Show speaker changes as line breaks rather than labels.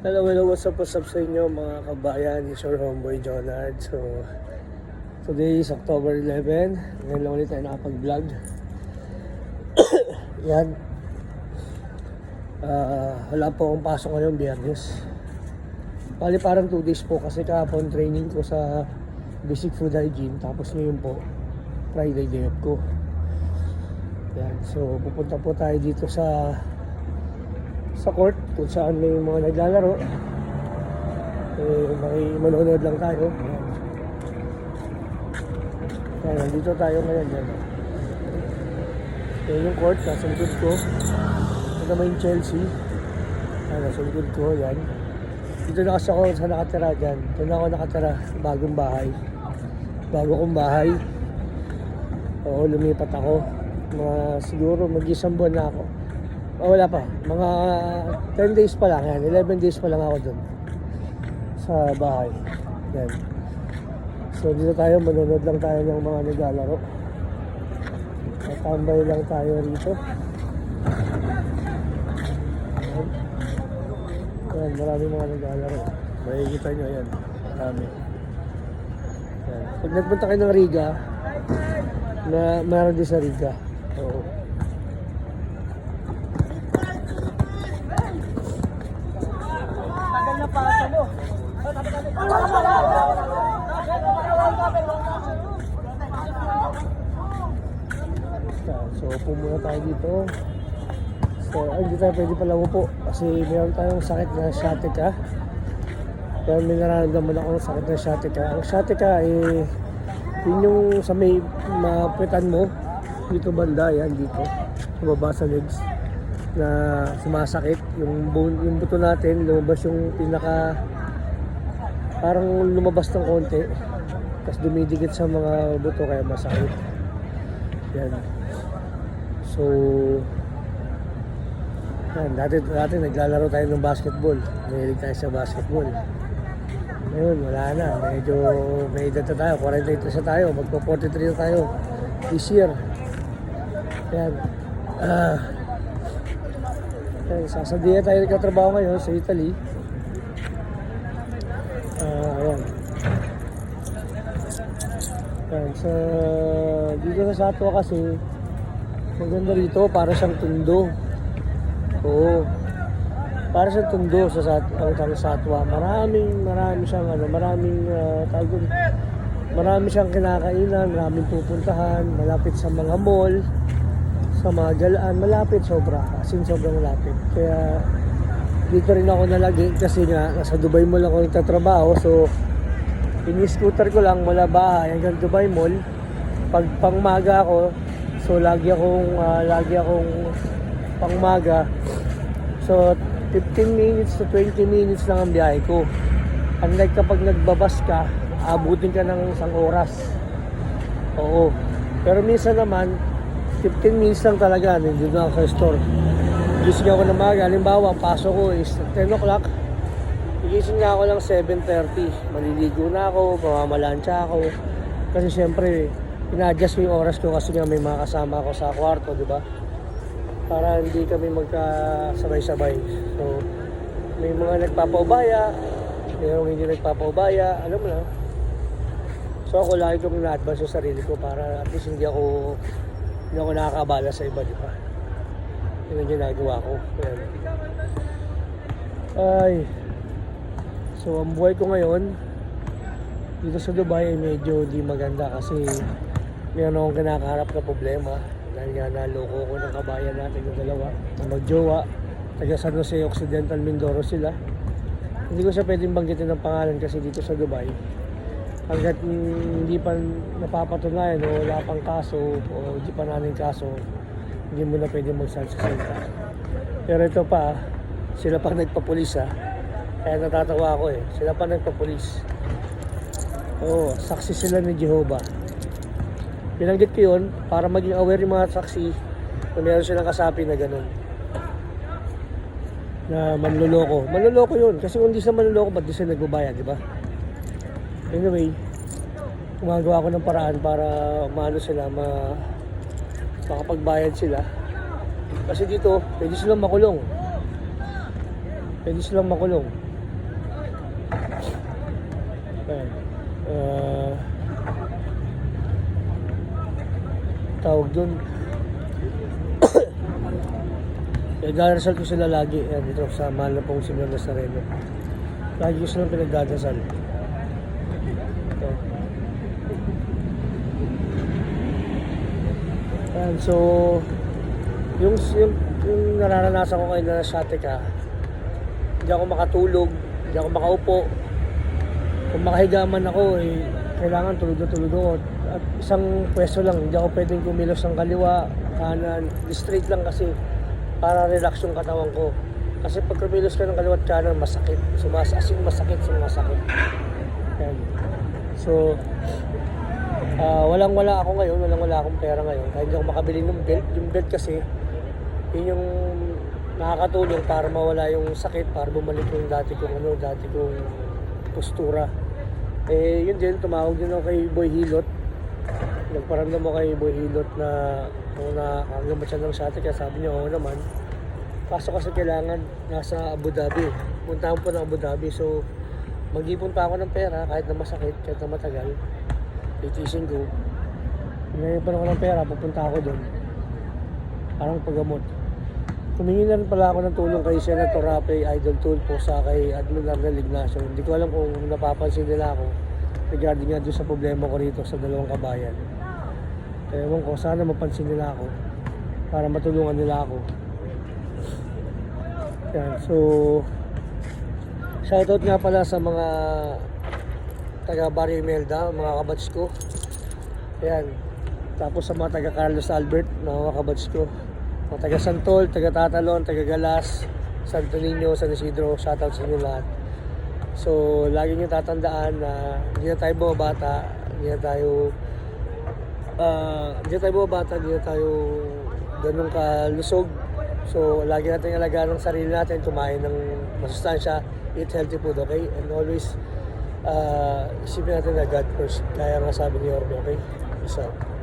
Hello, what's up sa inyo mga kabayan, it's your homeboy Jonard. So, today is October 11. Ngayon lang ulit tayo nakapag-vlog. Yan. Wala po akong pasok ngayon, Biyernes. Bali parang 2 days po kasi kahapon training ko sa Basic Food Hygiene. Tapos ngayon po, Friday day off ko. Yan. So, pupunta po tayo dito sa court kung saan may mga naglalaro. Manonood lang tayo. Ayan, nandito tayo ngayon. Ayan yung court, nasa likod ko. Ito naman yung Chelsea. Ayan, nasa likod ko. Yan. Dito na kasi ako sa nakatira dyan. Dito na ako nakatira. Bagong bahay. Bago kong bahay. Oo, lumipat ako. Siguro mag-isang buwan na ako. Wala pa. Mga 10 days pa lang. Yan. 11 days pa lang ako dun. Sa bahay. Yan. So dito tayo. Manonood lang tayo ng mga naglalaro. Matambay lang tayo rito. Yan. Yan. Maraming mga naglalaro. Makikita nyo. Yan. Marami. Yan. Pag nagpunta kayo ng Riga, meron din sa Riga. Oo. So, upo muna tayo dito. So, hindi tayo pwede pala upo kasi meron tayong sakit na sciatica. Kaya may nararamdaman ako ng sakit na sciatica. Ang sciatica yun yung sa may mapitan mo dito banda, yan dito sa baba sa legs na sumasakit yung buto natin, lumabas yung pinaka parang lumabas ng konti tapos dumidikit sa mga buto kaya masakit yan. So yan, dati naglalaro tayo ng basketball, mahilig tayo sa basketball. Ngayon wala na, medyo may edad na tayo, 43 na tayo, magpo 43 na tayo this year. Yan. Sasabihan tayo nagkatrabaho ngayon sa Italy. Ayan. Ayan. Dito sa Satwa kasi maganda rito, para siyang tundo. Oo. Para siyang tundo sa Satwa. Marami siyang marami siyang kinakainan, maraming pupuntahan, malapit sa mga mall, sa mga galaan, malapit sobra, as in sobrang malapit. Kaya dito rin ako nalagi kasi nga nasa Dubai Mall ako nagtatrabaho, so ini-scooter ko lang mula bahay hanggang Dubai Mall. Pag pangmaga ako, so lagi akong pangmaga, so 15 minutes to 20 minutes lang ang biyahe ko. Unlike kapag nagbabas ka, abutin ka ng 1 oras. Oo. Pero minsan naman 15 minutes lang talaga, nandito na ako sa store. Gising ako ng maga, halimbawa, pasok ko is 10 o'clock. Gising na ako lang 7:30. Maliligo na ako, mamamalansya ako. Kasi syempre, ina-adjust ko yung oras ko kasi nga may mga kasama ako sa kwarto, di ba? Para hindi kami magkasabay-sabay. So, may mga nagpapaubaya, mayroong hindi nagpapaubaya, alam mo na. So ako lagi kong ina-advance sa sarili ko para at least hindi ako nakakabala sa iba, di ba? Yun ang ginagawa ko. Ayan. Ay. So ang buhay ko ngayon dito sa Dubai ay medyo di maganda kasi meron akong kinakaharap na problema dahil nga naloko ko ng kabayan natin yung dalawa na magjowa. Taga San Jose Occidental Mindoro sila. Hindi ko siya pwedeng banggitin ng pangalan kasi dito sa Dubai hanggat hindi pa napapatunayan o wala pang kaso o hindi pa namin kaso, hindi mo na pwede magsalita. Pero ito pa, sila pa nagpapulis kaya natatawa ako sila pa nagpapulis. Oo, saksi sila ni Jehovah. Binanggit ko yun para maging aware yung mga saksi na meron silang kasapi na ganun na manloloko yun kasi kung di sila manloloko ba't di sila nagbabayad, di ba? Anyway, gumagawa ko ng paraan para maano sila, makapagbayad sila. Kasi dito, pwede silang makulong. Ayan. Tawag dun. Pinagdadasal ko sila lagi. Ayan, dito sa mahal na pong Senyor Nazareno. Lagi ko silang pinagdadasal. Ito. Ayan, so yung nararanasan ko kayo na sciatica, hindi ako makatulog, hindi ako makaupo. Kung makahiga man ako, kailangan tulog na tulog ako. At isang pwesto lang, hindi ako pwedeng kumilos ng kaliwa, kanan, straight lang kasi para relax yung katawan ko. Kasi pag kumilos ka ng kaliwa at kanan, masakit. Masakit. Yan. So, walang-wala ako ngayon, walang-wala akong pera ngayon. Kaya hindi ako makabili ng belt. Yung belt kasi, yun yung nakakatulong para mawala yung sakit, para bumalik yung dati kong postura. Yun din, tumawag din ako kay Boy Hilot. Nagparamdam mo kay Boy Hilot na hanggang ba siya ng sciatica, sabi niya, oo naman. Kaso kasi kailangan nasa Abu Dhabi. Puntahan po ng Abu Dhabi. So, mag-ipon pa ako ng pera kahit na masakit, kahit na matagal. Titisin ko. Ngayon ako ng pera, pupunta ako doon. Parang paggamot. Humingi na rin pala ako ng tulong kay Senator Rafael Idol Tulfo sa kay Admin Arnel Ignacio. Hindi ko alam kung napapansin nila ako regarding nga doon sa problema ko rito sa dalawang kabayan. Ewan ko, sana mapansin nila ako para matulungan nila ako. Yan, so shoutout nga pala sa mga taga Barrio Imelda, mga kabats ko. Yan. Tapos sa mga taga Carlos Albert, mga kabats ko. Mga taga Santol, taga Tatalon, taga Galas, Santo Niño, San Isidro, shoutout sa inyo lahat. So, lagi nyo tatandaan na hindi na tayo bumabata, hindi na tayo ganun kalusog. So, lagi natin alagaan ng sarili natin, kumain ng masustansya, eat healthy food, okay? And always, isipin natin na God first, kaya nga sabi ni Orbe, okay? Peace out.